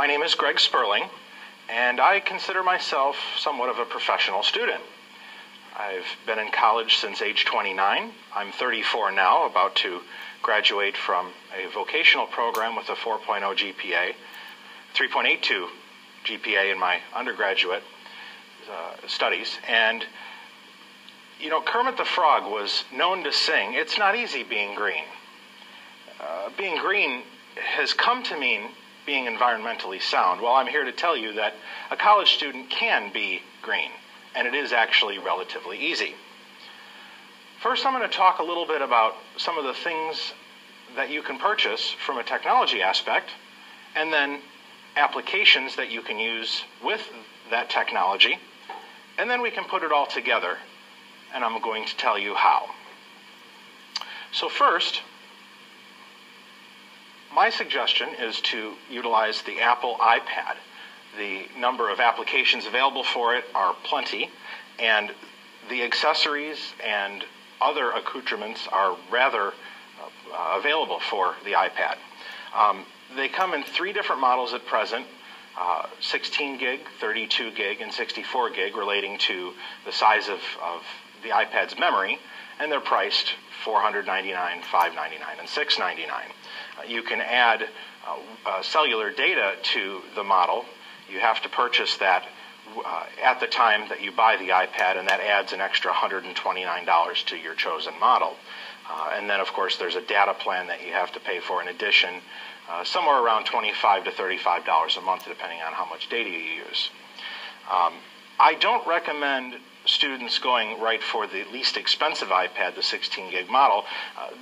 My name is Greg Sperling, and I consider myself somewhat of a professional student. I've been in college since age 29. I'm 34 now, about to graduate from a vocational program with a 4.0 GPA, 3.82 GPA in my undergraduate studies. And, you know, Kermit the Frog was known to sing, "It's not easy being green." Being green has come to mean being environmentally sound. Well, I'm here to tell you that a college student can be green, and it is actually relatively easy. First, I'm going to talk a little bit about some of the things that you can purchase from a technology aspect, and then applications that you can use with that technology, and then we can put it all together, and I'm going to tell you how. So first, my suggestion is to utilize the Apple iPad. The number of applications available for it are plenty, and the accessories and other accoutrements are rather available for the iPad. They come in 3 different models at present, 16 gig, 32 gig, and 64 gig, relating to the size of the iPad's memory, and they're priced $499, $599, and $699. You can add cellular data to the model. You have to purchase that at the time that you buy the iPad, and that adds an extra $129 to your chosen model. And then, of course, there's a data plan that you have to pay for in addition, somewhere around $25 to $35 a month, depending on how much data you use. I don't recommend students going right for the least expensive iPad, the 16 gig model.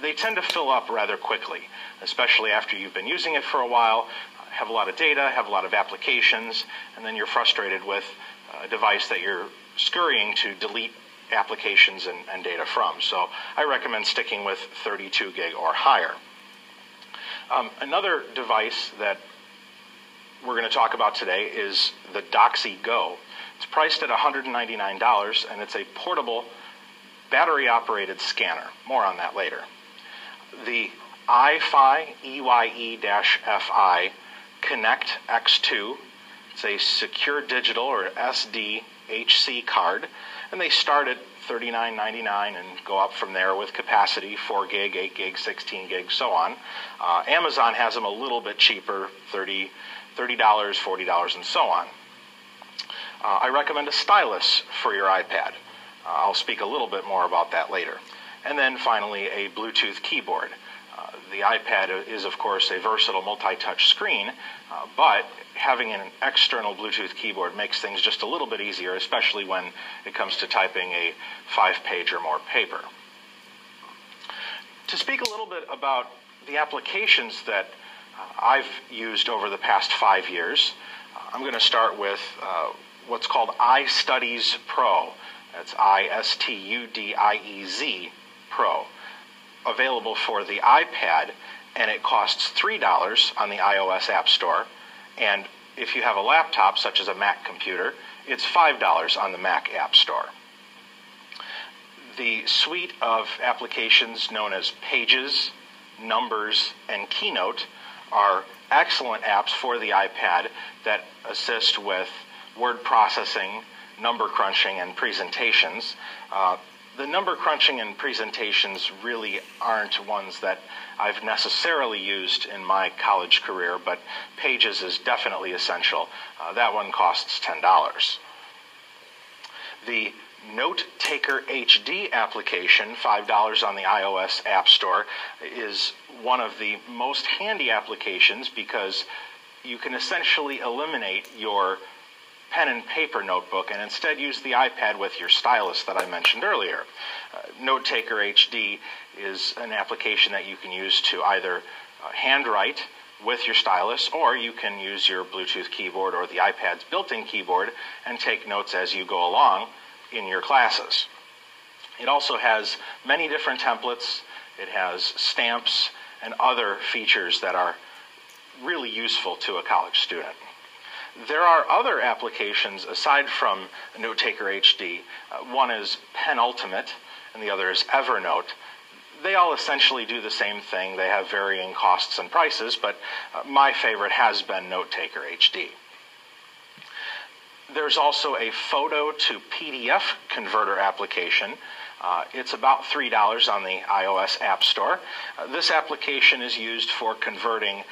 They tend to fill up rather quickly, especially after you've been using it for a while, have a lot of data, have a lot of applications, and then you're frustrated with a device that you're scurrying to delete applications and data from. So I recommend sticking with 32 gig or higher. Another device that we're going to talk about today is the Doxy Go. It's priced at $199, and it's a portable, battery-operated scanner. More on that later. The iFi, EYE-FI Connect X2. It's a secure digital or SDHC card, and they start at $39.99 and go up from there with capacity, 4 gig, 8 gig, 16 gig, so on. Amazon has them a little bit cheaper, $30, $40, and so on. I recommend a stylus for your iPad. I'll speak a little bit more about that later. And then finally, a Bluetooth keyboard. The iPad is, of course, a versatile multi-touch screen, but having an external Bluetooth keyboard makes things just a little bit easier, especially when it comes to typing a 5-page or more paper. To speak a little bit about the applications that I've used over the past 5 years, I'm going to start with what's called iStudiez Pro. That's iStudiez Pro. Available for the iPad, and it costs $3 on the iOS App Store. And if you have a laptop, such as a Mac computer, it's $5 on the Mac App Store. The suite of applications known as Pages, Numbers, and Keynote are excellent apps for the iPad that assist with word processing, number crunching, and presentations. The number crunching and presentations really aren't ones that I've necessarily used in my college career, but Pages is definitely essential. That one costs $10. The Note Taker HD application, $5 on the iOS App Store, is one of the most handy applications because you can essentially eliminate your pen and paper notebook and instead use the iPad with your stylus that I mentioned earlier. Note Taker HD is an application that you can use to either handwrite with your stylus, or you can use your Bluetooth keyboard or the iPad's built-in keyboard and take notes as you go along in your classes. It also has many different templates. It has stamps and other features that are really useful to a college student. There are other applications aside from Note Taker HD. One is Penultimate, and the other is Evernote. they all essentially do the same thing. They have varying costs and prices, but my favorite has been NoteTaker HD. There's also a photo to PDF converter application. It's about $3 on the iOS App Store. This application is used for converting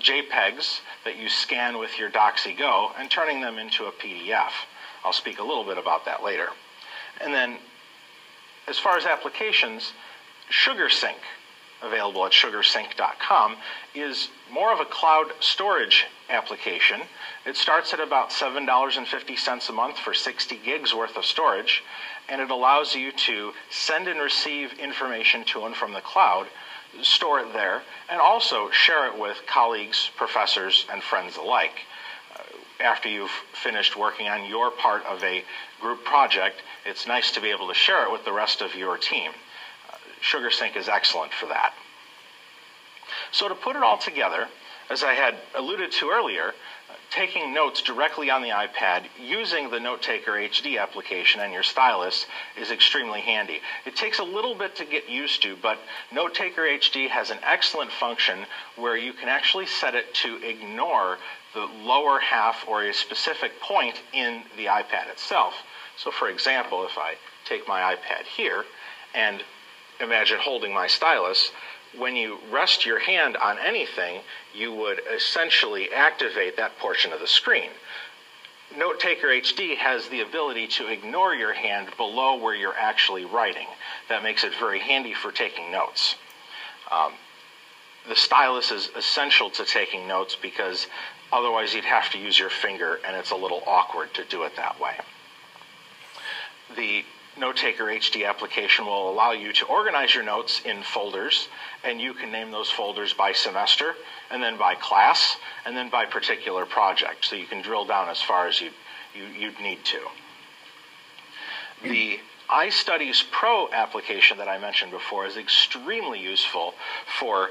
JPEGs that you scan with your Doxy Go and turning them into a PDF. I'll speak a little bit about that later. And then, as far as applications, SugarSync, available at sugarsync.com, is more of a cloud storage application. It starts at about $7.50 a month for 60 gigs worth of storage, and it allows you to send and receive information to and from the cloud, store it there, and also share it with colleagues, professors, and friends alike. After you've finished working on your part of a group project, it's nice to be able to share it with the rest of your team. SugarSync is excellent for that. So to put it all together, as I had alluded to earlier, taking notes directly on the iPad using the NoteTaker HD application and your stylus is extremely handy. It takes a little bit to get used to, but NoteTaker HD has an excellent function where you can actually set it to ignore the lower half or a specific point in the iPad itself. So for example, if I take my iPad here and imagine holding my stylus, when you rest your hand on anything, you would essentially activate that portion of the screen. NoteTaker HD has the ability to ignore your hand below where you're actually writing. That makes it very handy for taking notes. The stylus is essential to taking notes because otherwise you'd have to use your finger, and it's a little awkward to do it that way. The NoteTaker HD application will allow you to organize your notes in folders, and you can name those folders by semester, and then by class, and then by particular project. So you can drill down as far as you'd need to. The iStudies Pro application that I mentioned before is extremely useful for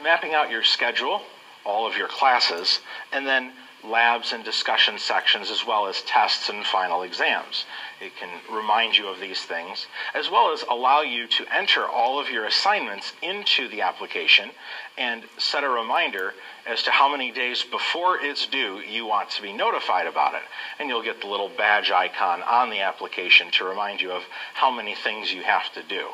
mapping out your schedule, all of your classes, and then labs and discussion sections, as well as tests and final exams. It can remind you of these things, as well as allow you to enter all of your assignments into the application and set a reminder as to how many days before it's due you want to be notified about it. And you'll get the little badge icon on the application to remind you of how many things you have to do.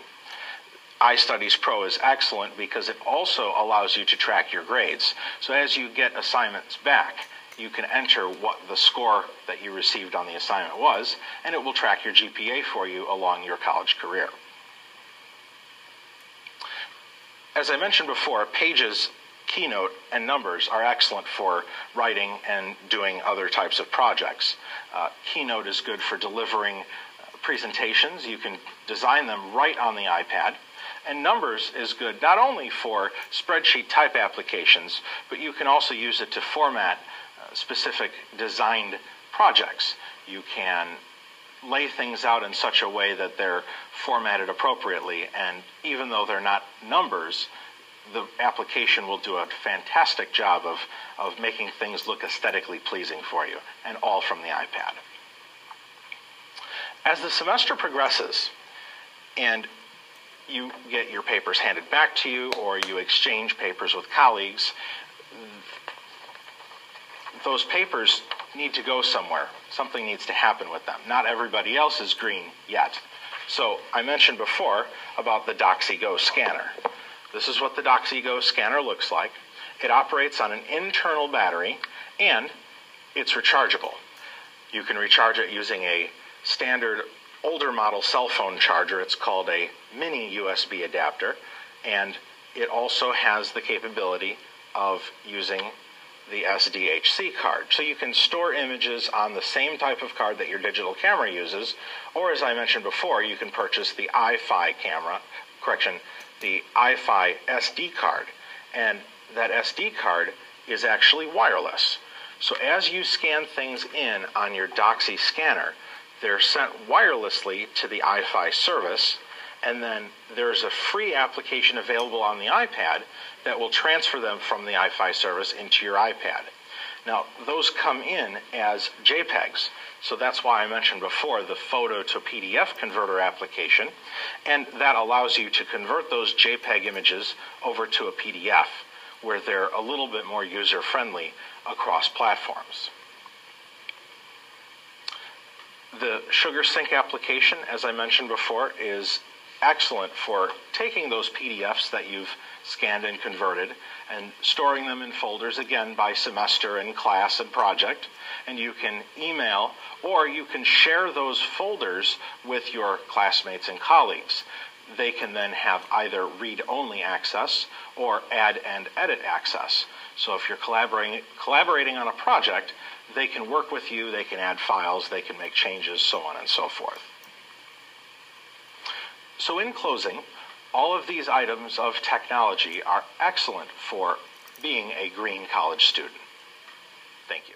iStudies Pro is excellent because it also allows you to track your grades. So as you get assignments back, you can enter what the score that you received on the assignment was, and it will track your GPA for you along your college career. As I mentioned before, Pages, Keynote, and Numbers are excellent for writing and doing other types of projects. Keynote is good for delivering presentations. You can design them right on the iPad. And Numbers is good not only for spreadsheet type applications, but you can also use it to format specific designed projects. You can lay things out in such a way that they're formatted appropriately, and even though they're not numbers, the application will do a fantastic job of making things look aesthetically pleasing for you, and all from the iPad. As the semester progresses and you get your papers handed back to you, or you exchange papers with colleagues, those papers need to go somewhere. Something needs to happen with them. Not everybody else is green yet. So I mentioned before about the Doxy Go scanner. This is what the Doxy Go scanner looks like. It operates on an internal battery, and it's rechargeable. You can recharge it using a standard older model cell phone charger. It's called a mini USB adapter, and it also has the capability of using the SDHC card. So you can store images on the same type of card that your digital camera uses, or as I mentioned before, you can purchase the the iFi SD card. And that SD card is actually wireless. So as you scan things in on your Doxy scanner, they're sent wirelessly to the iFi service, and then there's a free application available on the iPad that will transfer them from the iFi service into your iPad. Now, those come in as JPEGs. So that's why I mentioned before the photo to PDF converter application, and that allows you to convert those JPEG images over to a PDF, where they're a little bit more user-friendly across platforms. The SugarSync application, as I mentioned before, is excellent for taking those PDFs that you've scanned and converted and storing them in folders, again, by semester and class and project. And you can email or you can share those folders with your classmates and colleagues. They can then have either read-only access or add and edit access. So if you're collaborating on a project, they can work with you, they can add files, they can make changes, so on and so forth. So in closing, all of these items of technology are excellent for being a green college student. Thank you.